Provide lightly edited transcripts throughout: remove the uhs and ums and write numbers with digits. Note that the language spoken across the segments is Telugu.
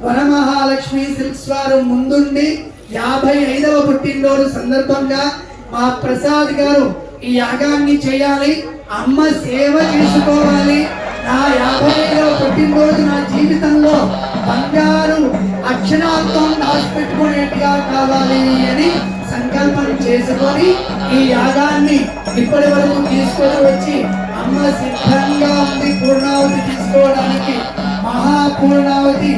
వరమహాలక్ష్మి సిల్క్స్ వారు ముందుండి 55వ పుట్టినరోజు సందర్భంగా మా ప్రసాద్ గారు ఈ యాగాన్ని చేయాలి, అమ్మ సేవ చేసుకోవాలి, నా 55వ పుట్టినరోజు నా జీవితంలో బంగారు అక్షరాలతో దాచిపెట్టుకునేట్టుగా కావాలి అని సంకల్పం చేసుకొని ఈ యాగాన్ని ఇప్పటి వరకు తీసుకొని వచ్చి అమ్మ సిద్ధంగా ఉంది పూర్ణావతి తీసుకోవడానికి. మహాపూర్ణావతి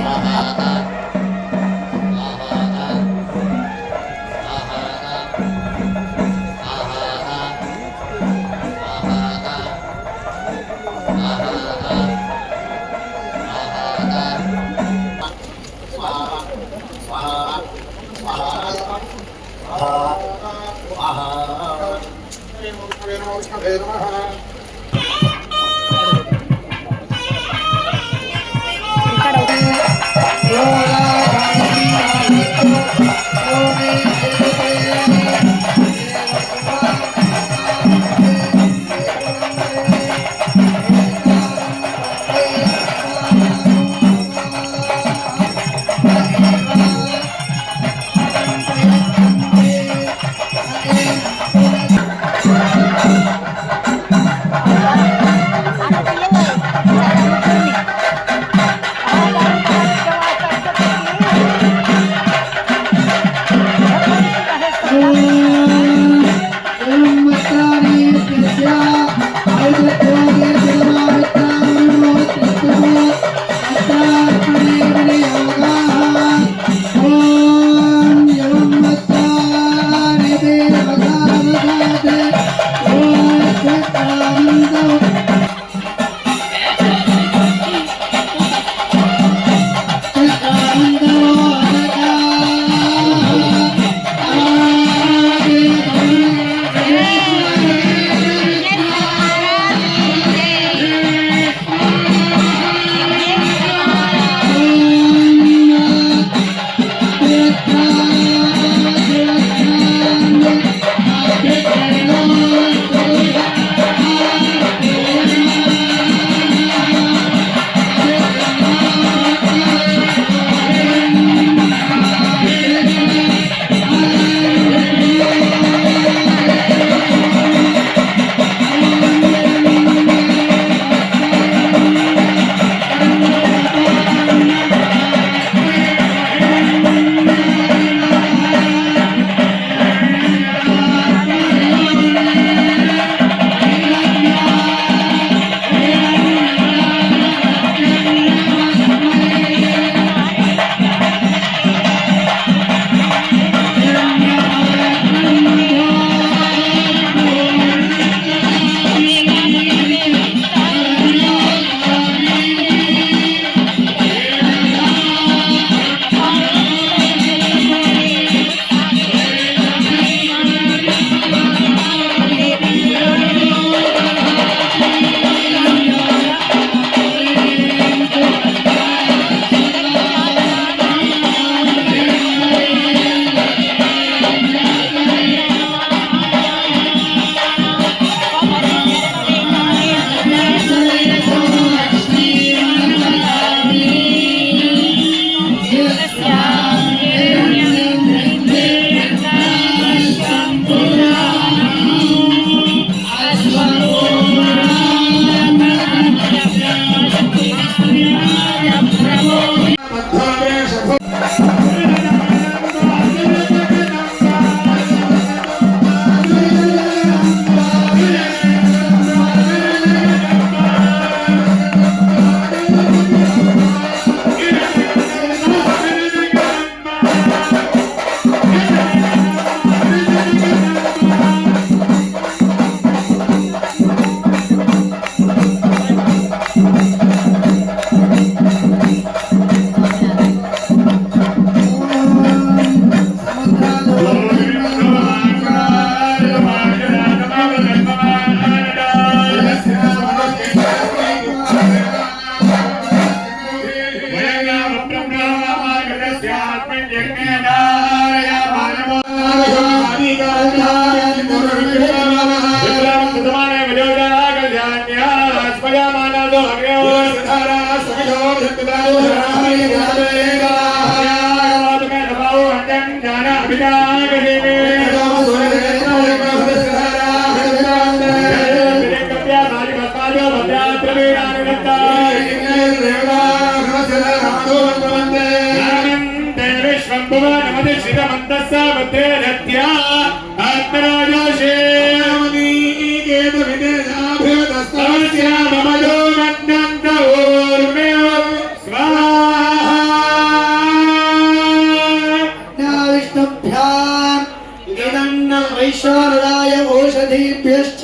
वैश्वानराय ओषधीभ्यश्च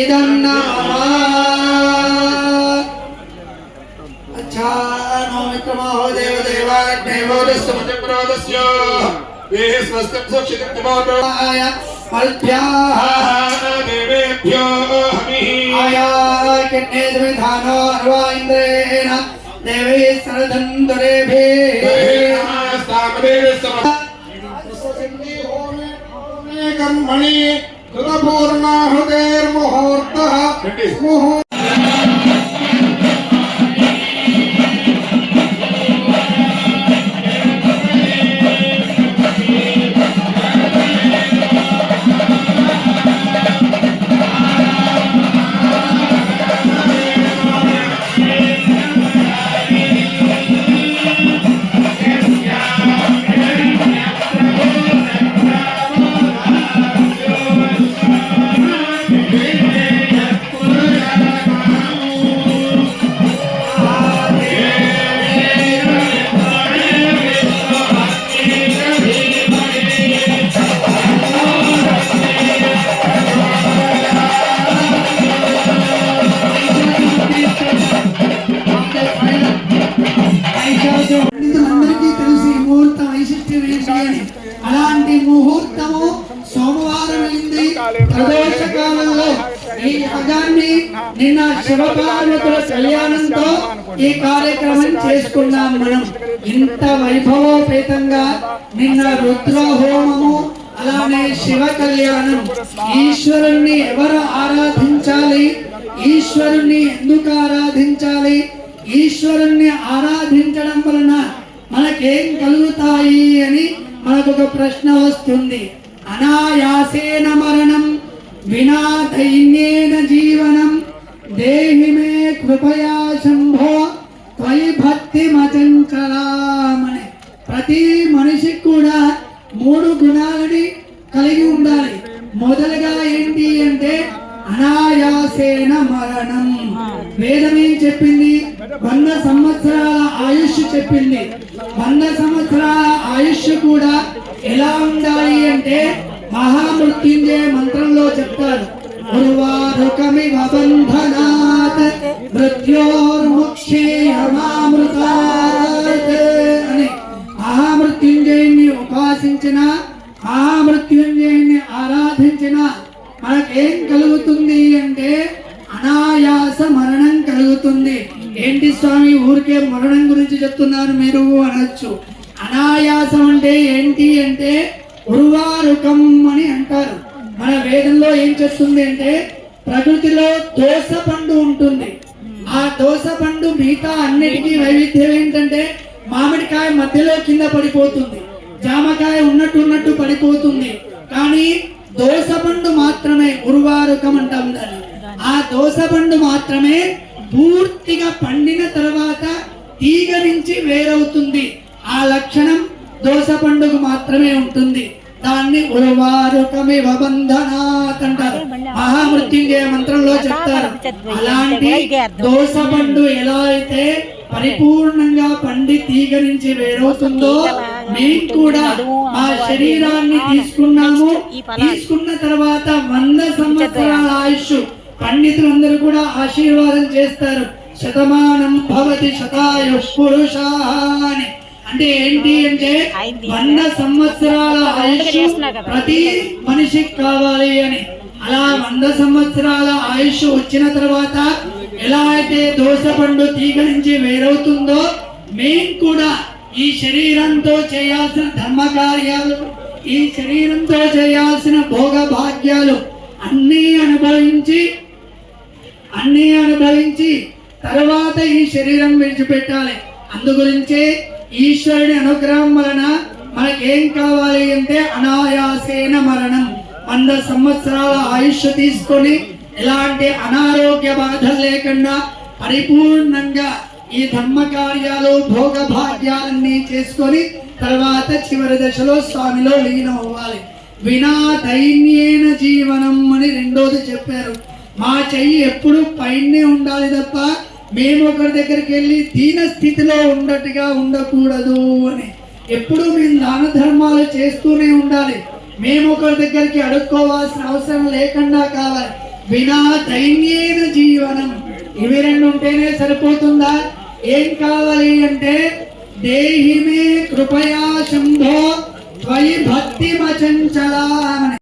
इदं नमः। अच्छा नमो देव देवाग्नेवोदस्य मध्यप्रादस्य वेः स्वस्तं सुक्षितं दिवाय मल्भ्याः देवेभ्यो हमिः आयाय किन्नेद्विधानो अर्वा इन्द्रेण देवैः सरदन्तुरेभिः कर्मणि कृतपूर्णाहुतेर्मुहूर्तः పండితులందరికీ తెలుసు ఈ ముహూర్తం వైశిష్ట్యం ఏంటి అని. అలాంటి ముహూర్తము సోమవారం అయింది. ప్రదోష కాలంలో ఈ యాగాన్ని నిన్న శివపార్వతుల కళ్యాణంతో ఈ కార్యక్రమం చేసుకున్నాం మనం. ఇంత వైభవోపేతంగా నిన్న రుద్ర హోమము, అలానే శివ కళ్యాణం. ఈశ్వరుణ్ణి ఎవరు ఆరాధించాలి, ఈశ్వరుణ్ణి ఎందుకు ఆరాధించాలి, ఈశ్వరుణ్ణి ఆరాధించడం వలన మనకేం కలుగుతాయి అని మనకు ఒక ప్రశ్న వస్తుంది. అనాయాసేన మరణం వినా దైన్యేన జీవనం దేహి మే కృపయా శంభో త్వయి భక్తి మచంచలామని. ప్రతి మనిషికి కూడా 3 గుణాలని కలిగి ఉండాలి. మొదలుగా ఏంటి అంటే అనాయాసేన మరణం. వేదం ఏం చెప్పింది? 100 సంవత్సరాల ఆయుష్ చెప్పింది. 100 సంవత్సరాల ఆయుష్ కూడా ఎలా ఉండాలి అంటే మహామృత్యుంజయ మంత్రంలో చెప్తారు. ఉర్వారుకమివ బంధనాత్ మృత్యోర్ముక్షేయమామృతాత్ అని. మహామృత్యుంజయుని ఉపాసించిన, మహామృత్యుంజయుని ఆరాధించిన మనకేం కలుగుతుంది అంటే అనాయాస మరణం కలుగుతుంది. ఏంటి స్వామి ఊరికే మరణం గురించి చెప్తున్నారు మీరు అనొచ్చు. అనాయాసం అంటే ఏంటి అంటే ఉర్వారుకం అని అంటారు. మన వేదంలో ఏం చెప్తుంది అంటే ప్రకృతిలో దోస పండు ఉంటుంది. ఆ దోస పండు మిగతా అన్నిటికీ వైవిధ్యం ఏంటంటే మామిడికాయ మధ్యలో కింద పడిపోతుంది, జామకాయ ఉన్నట్టు పడిపోతుంది. కానీ దోస పండు మాత్రమే ఉర్వారుకం అంటాం దాన్ని. ఆ దోస పండు మాత్రమే పూర్తిగా పండిన తర్వాత తీగ నుంచి వేరవుతుంది. ఆ లక్షణం దోస పండుగ మాత్రమే ఉంటుంది. దాన్ని ఉర్వారుకమివ బంధనాత్ అంటారు. మహామృత్యుంజయ మంత్రంలో చెప్తారు. అలాంటి దోస పండు ఎలా అయితే పరిపూర్ణంగా పండి తీగ నుంచి వేరవుతుందో మేము కూడా ఆ శరీరాన్ని తీసుకున్నాము. తీసుకున్న తర్వాత 100 సంవత్సరాల ఆయుష్. పండితులందరూ కూడా ఆశీర్వాదం చేస్తారు. శతమానం భవతి శతాయుః పురుషాః అని. అంటే ఏంటి అంటే 100 సంవత్సరాల ఆయుష్ ప్రతి మనిషికి కావాలి అని. అలా 100 సంవత్సరాల ఆయుష్ వచ్చిన తర్వాత ఎలా అయితే దోస పండు తీగ నుంచి వేరవుతుందో మేము కూడా ఈ శరీరంతో చేయాల్సిన ధర్మ కార్యాలు, ఈ శరీరంతో చేయాల్సిన భోగ భాగ్యాలు అన్నీ అనుభవించి తర్వాత ఈ శరీరం విడిచిపెట్టాలి. అందుగురించే ఈశ్వరుడి అనుగ్రహం వలన మనకేం కావాలి అంటే అనాయాసేన మరణం, 100 సంవత్సరాల ఆయుష్ తీసుకొని ఎలాంటి అనారోగ్య బాధలు లేకుండా పరిపూర్ణంగా ఈ ధర్మ కార్యాలు భోగ భాగ్యాలన్నీ చేసుకొని తర్వాత చివరి దశలో స్వామిలో లీనం అవ్వాలి. వినా దైన్యేన జీవనం అని రెండోది చెప్పారు. మా చెయ్యి ఎప్పుడు పైనే ఉండాలి తప్ప మేము ఒకరి దగ్గరికి వెళ్ళి దీన స్థితిలో ఉన్నట్టుగా ఉండకూడదు అని. ఎప్పుడు మేము దాన ధర్మాలు చేస్తూనే ఉండాలి. మేము ఒకరి దగ్గరికి అడుక్కోవాల్సిన అవసరం లేకుండా కావాలి. వినా దైన్యేన జీవనం, ఇవి రెండు ఉంటేనే సరిపోతుందా? ఏం కావాలి అంటే దేహి మే కృపయా శంభో త్వయి భక్తి మచంచలా.